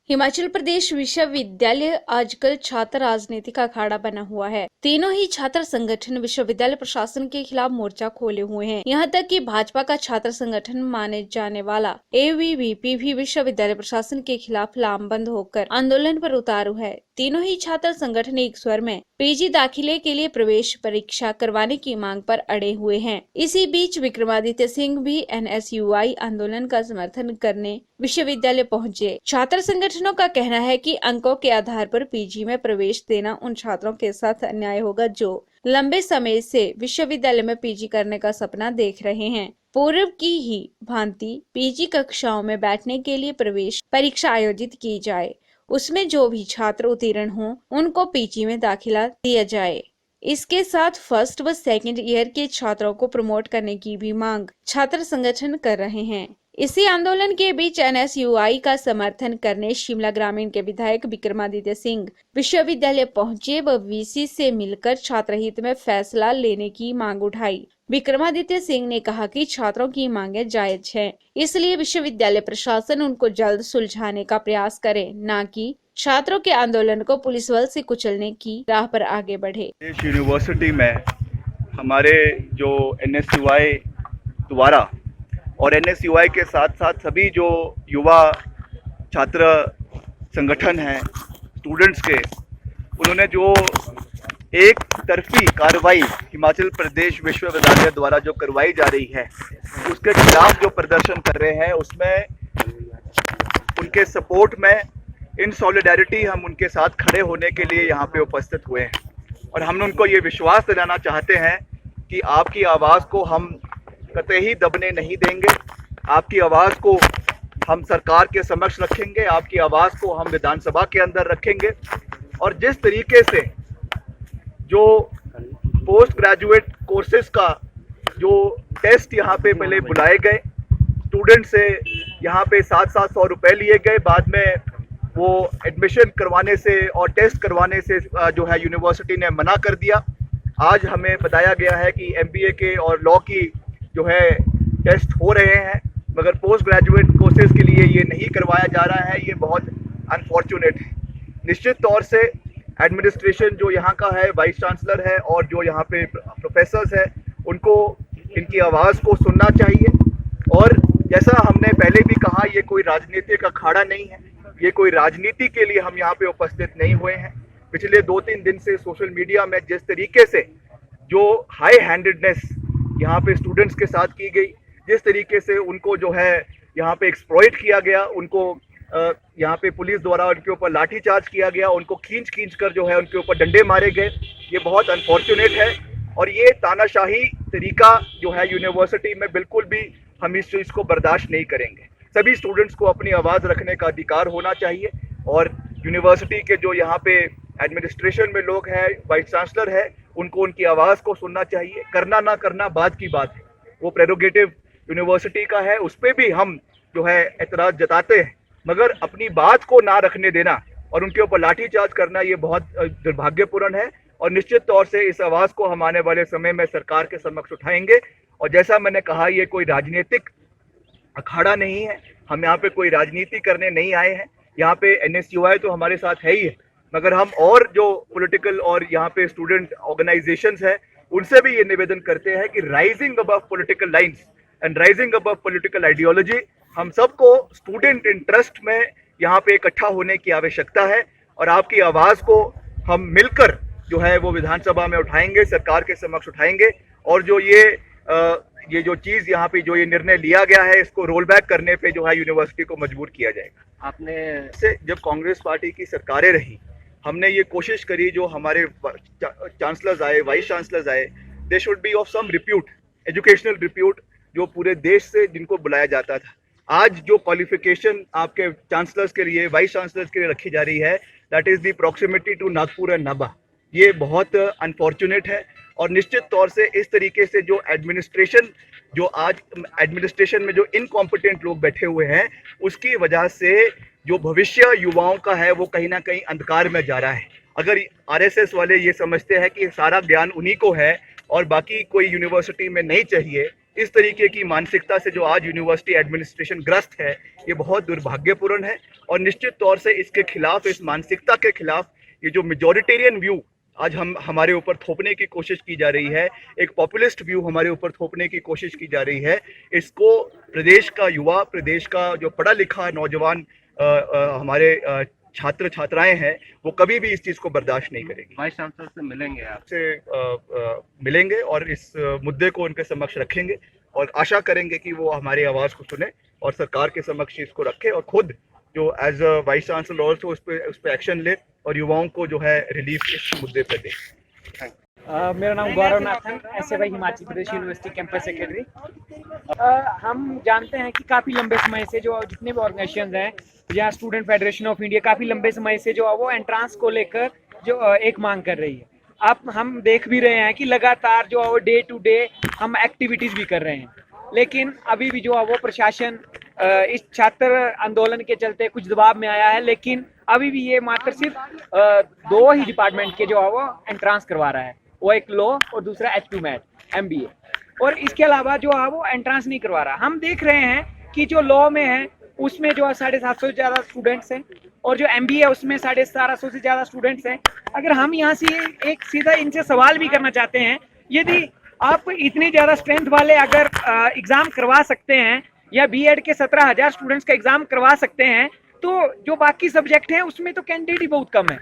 हिमाचल प्रदेश विश्वविद्यालय आजकल छात्र राजनीति का अखाड़ा बना हुआ है। तीनों ही छात्र संगठन विश्वविद्यालय प्रशासन के खिलाफ मोर्चा खोले हुए हैं। यहाँ तक कि भाजपा का छात्र संगठन माने जाने वाला एबीवीपी भी विश्वविद्यालय प्रशासन के खिलाफ लामबंद होकर आंदोलन पर उतारू है। तीनों ही छात्र संगठन एक स्वर में पीजी दाखिले के लिए प्रवेश परीक्षा करवाने की मांग पर अड़े हुए हैं। इसी बीच विक्रमादित्य सिंह भी एनएसयूआई आंदोलन का समर्थन करने विश्वविद्यालय पहुंचे। छात्र संगठनों का कहना है कि अंकों के आधार पर पीजी में प्रवेश देना उन छात्रों के साथ अन्याय होगा जो लंबे समय से विश्वविद्यालय में पीजी करने का सपना देख रहे हैं। पूर्व की ही भांति पीजी कक्षाओं में बैठने के लिए प्रवेश परीक्षा आयोजित की जाए, उसमें जो भी छात्र उत्तीर्ण हों उनको पीजी में दाखिला दिया जाए। इसके साथ फर्स्ट व सेकंड ईयर के छात्रों को प्रमोट करने की भी मांग छात्र संगठन कर रहे हैं। इसी आंदोलन के बीच एनएसयूआई का समर्थन करने शिमला ग्रामीण के विधायक विक्रमादित्य सिंह विश्वविद्यालय पहुंचे व वीसी से मिलकर छात्र हित में फैसला लेने की मांग उठाई। विक्रमादित्य सिंह ने कहा कि छात्रों की मांगें जायज हैं, इसलिए विश्वविद्यालय प्रशासन उनको जल्द सुलझाने का प्रयास करे, न कि छात्रों के आंदोलन को पुलिस बल से कुचलने की राह पर आगे बढ़े। इस यूनिवर्सिटी में हमारे जो एनएसयूआई द्वारा और एनएसयूआई के साथ साथ सभी जो युवा छात्र संगठन हैं स्टूडेंट्स के, उन्होंने जो एक तरफी कार्रवाई हिमाचल प्रदेश विश्वविद्यालय द्वारा जो करवाई जा रही है उसके खिलाफ जो प्रदर्शन कर रहे हैं, उसमें उनके सपोर्ट में इन सॉलिडारिटी हम उनके साथ खड़े होने के लिए यहाँ पे उपस्थित हुए हैं और हम उनको ये विश्वास दिलाना चाहते हैं कि आपकी आवाज़ को हम कतई दबने नहीं देंगे। आपकी आवाज़ को हम सरकार के समक्ष रखेंगे, आपकी आवाज़ को हम विधानसभा के अंदर रखेंगे। और जिस तरीके से जो पोस्ट ग्रेजुएट कोर्सेज का जो टेस्ट यहाँ पे पहले बुलाए गए, स्टूडेंट से यहाँ पे 700 रुपये लिए गए, बाद में वो एडमिशन करवाने से और टेस्ट करवाने से जो है यूनिवर्सिटी ने मना कर दिया। आज हमें बताया गया है कि एमबीए के और लॉ की जो है टेस्ट हो रहे हैं, मगर पोस्ट ग्रेजुएट कोर्सेज के लिए ये नहीं करवाया जा रहा है। ये बहुत अनफॉर्चुनेट है। निश्चित तौर से एडमिनिस्ट्रेशन जो यहाँ का है, वाइस चांसलर है और जो यहाँ पे प्रोफेसर्स हैं, उनको इनकी आवाज़ को सुनना चाहिए। और जैसा हमने पहले भी कहा, ये कोई राजनीतिक अखाड़ा नहीं है, ये कोई राजनीति के लिए हम यहाँ पे उपस्थित नहीं हुए हैं। पिछले 2-3 दिन से सोशल मीडिया में जिस तरीके से जो हाई हैंडेडनेस यहाँ पे स्टूडेंट्स के साथ की गई, जिस तरीके से उनको जो है यहाँ पे एक्सप्लॉइट किया गया, उनको यहाँ पे पुलिस द्वारा उनके ऊपर लाठीचार्ज किया गया, उनको खींच कर जो है उनके ऊपर डंडे मारे गए, ये बहुत अनफॉर्चुनेट है। और ये तानाशाही तरीका जो है यूनिवर्सिटी में, बिल्कुल भी हम इस चीज़ को बर्दाश्त नहीं करेंगे। सभी स्टूडेंट्स को अपनी आवाज़ रखने का अधिकार होना चाहिए और यूनिवर्सिटी के जो यहाँ पे एडमिनिस्ट्रेशन में लोग हैं, वाइस चांसलर है, उनको उनकी आवाज़ को सुनना चाहिए। करना ना करना बाद की बात है, वो प्रेरोगेटिव यूनिवर्सिटी का है, उस पर भी हम जो है एतराज़ जताते हैं, मगर अपनी बात को ना रखने देना और उनके ऊपर लाठीचार्ज करना, ये बहुत दुर्भाग्यपूर्ण है। और निश्चित तौर से इस आवाज़ को हम आने वाले समय में सरकार के समक्ष उठाएंगे। और जैसा मैंने कहा, ये कोई राजनीतिक अखाड़ा नहीं है, हम यहाँ पे कोई राजनीति करने नहीं आए हैं। यहाँ पे एनएसयूआई तो हमारे साथ है ही है, मगर हम और जो पॉलिटिकल और यहाँ पे स्टूडेंट ऑर्गेनाइजेशंस हैं, उनसे भी ये निवेदन करते हैं कि rising above political lines and rising above political ideology, हम सबको स्टूडेंट इंटरेस्ट में यहाँ पे इकट्ठा होने की आवश्यकता है। और आपकी आवाज़ को हम मिलकर जो है वो विधानसभा में उठाएंगे, सरकार के समक्ष उठाएंगे। और जो ये जो चीज़ यहाँ पे जो ये निर्णय लिया गया है, इसको रोल बैक करने पे जो है यूनिवर्सिटी को मजबूर किया जाएगा। आपने से जब कांग्रेस पार्टी की सरकारें रही, हमने ये कोशिश करी, जो हमारे चांसलर्स आए, वाइस चांसलर्स आए, they should be of some repute, educational repute, जो पूरे देश से जिनको बुलाया जाता था। आज जो क्वालिफिकेशन आपके चांसलर्स के लिए, वाइस चांसलर्स के लिए रखी जा रही है, that is the proximity to Nagpur and नाबा, ये बहुत अनफॉर्चुनेट है। और निश्चित तौर से इस तरीके से जो एडमिनिस्ट्रेशन, जो आज एडमिनिस्ट्रेशन में जो इनकॉम्पिटेंट लोग बैठे हुए हैं, उसकी वजह से जो भविष्य युवाओं का है वो कहीं ना कहीं अंधकार में जा रहा है। अगर आरएसएस वाले ये समझते हैं कि सारा ज्ञान उन्हीं को है और बाकी कोई यूनिवर्सिटी में नहीं चाहिए, इस तरीके की मानसिकता से जो आज यूनिवर्सिटी एडमिनिस्ट्रेशन ग्रस्त है, ये बहुत दुर्भाग्यपूर्ण है। और निश्चित तौर से इसके खिलाफ, इस मानसिकता के खिलाफ, ये जो मेजॉरिटेरियन व्यू आज हमारे ऊपर थोपने की कोशिश की जा रही है, एक पॉपुलिस्ट व्यू हमारे ऊपर थोपने की कोशिश की जा रही है, इसको प्रदेश का युवा, प्रदेश का जो पढ़ा लिखा नौजवान हमारे छात्र छात्राएं हैं, वो कभी भी इस चीज़ को बर्दाश्त नहीं करेंगे। वाइस चांसलर से मिलेंगे आप? से मिलेंगे और इस मुद्दे को उनके समक्ष रखेंगे और आशा करेंगे कि वो हमारी आवाज़ को सुने और सरकार के समक्ष इसको रखे और खुद जो as a vice chancellor also उस पर एक्शन ले और युवाओं को जो है रिलीफ इस मुद्दे पर दे। मेरा नाम गौरव Nathan, SAY Himachal Pradesh university campus secretary. हम जानते हैं कि काफ़ी लंबे समय से जो जितने भी ऑर्गेनाइजेशन हैं या स्टूडेंट फेडरेशन ऑफ इंडिया काफ़ी लंबे समय से जो वो एंट्रांस को लेकर जो एक मांग कर रही है। अब हम देख भी रहे हैं कि लगातार जो डे टू डे हम एक्टिविटीज़ भी कर रहे हैं, लेकिन अभी भी जो वो प्रशासन इस छात्र आंदोलन के चलते कुछ दबाव में आया है, लेकिन अभी भी ये मात्र सिर्फ 2 ही डिपार्टमेंट के जो वो एंट्रांस करवा रहा है, वो एक लॉ और दूसरा H2 मैथ MBA, और इसके अलावा जो है वो एंट्रांस नहीं करवा रहा। हम देख रहे हैं कि जो लॉ में है उसमें जो 750 से ज़्यादा स्टूडेंट्स हैं और जो MBA है उसमें 1750 से ज़्यादा स्टूडेंट्स हैं। अगर हम यहाँ से एक सीधा इनसे सवाल भी करना चाहते हैं, यदि आप इतनी ज़्यादा स्ट्रेंथ वाले अगर एग्ज़ाम करवा सकते हैं या B.Ed के 17,000 स्टूडेंट्स का एग्ज़ाम करवा सकते हैं, तो जो बाकी सब्जेक्ट हैं उसमें तो कैंडिडेट ही बहुत कम है।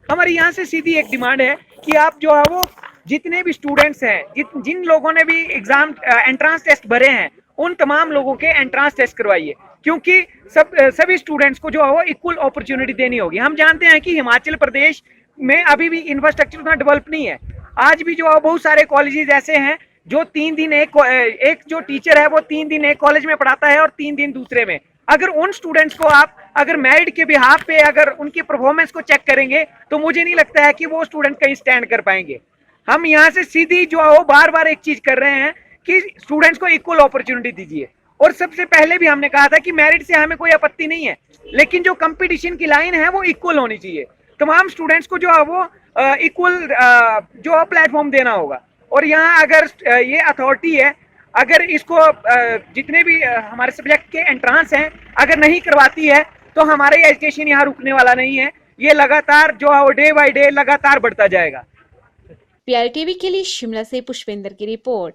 हमारी यहाँ से सीधी एक डिमांड है कि आप जो है वो जितने भी स्टूडेंट्स हैं, जिन लोगों ने भी एग्जाम एंट्रांस टेस्ट भरे हैं, उन तमाम लोगों के एंट्रांस टेस्ट करवाइए, क्योंकि सभी स्टूडेंट्स को जो है वो इक्वल अपॉर्चुनिटी देनी होगी। हम जानते हैं कि हिमाचल प्रदेश में अभी भी इंफ्रास्ट्रक्चर उतना डेवलप नहीं है। आज भी जो है बहुत सारे कॉलेजेस ऐसे हैं जो 3 दिन एक जो टीचर है वो 3 दिन एक कॉलेज में पढ़ाता है और 3 दिन दूसरे में। अगर उन स्टूडेंट्स को आप अगर मेरिट के बिहाफ पे अगर उनकी परफॉर्मेंस को चेक करेंगे, तो मुझे नहीं लगता है कि वो स्टूडेंट कहीं स्टैंड कर पाएंगे। हम यहाँ से सीधी जो है वो बार बार एक चीज कर रहे हैं कि स्टूडेंट्स को इक्वल अपॉर्चुनिटी दीजिए। और सबसे पहले भी हमने कहा था कि मेरिट से हमें कोई आपत्ति नहीं है, लेकिन जो कंपटीशन की लाइन है वो इक्वल होनी चाहिए। तमाम स्टूडेंट्स को जो है वो इक्वल जो प्लेटफॉर्म देना होगा। और यहाँ अगर ये अथॉरिटी है, अगर इसको जितने भी हमारे सब्जेक्ट के एंट्रांस हैं अगर नहीं करवाती है, तो हमारा ये एजुकेशन यहाँ रुकने वाला नहीं है। ये लगातार जो है वो डे बाय डे लगातार बढ़ता जाएगा। PRTV के लिए शिमला से पुष्पेंद्र की रिपोर्ट।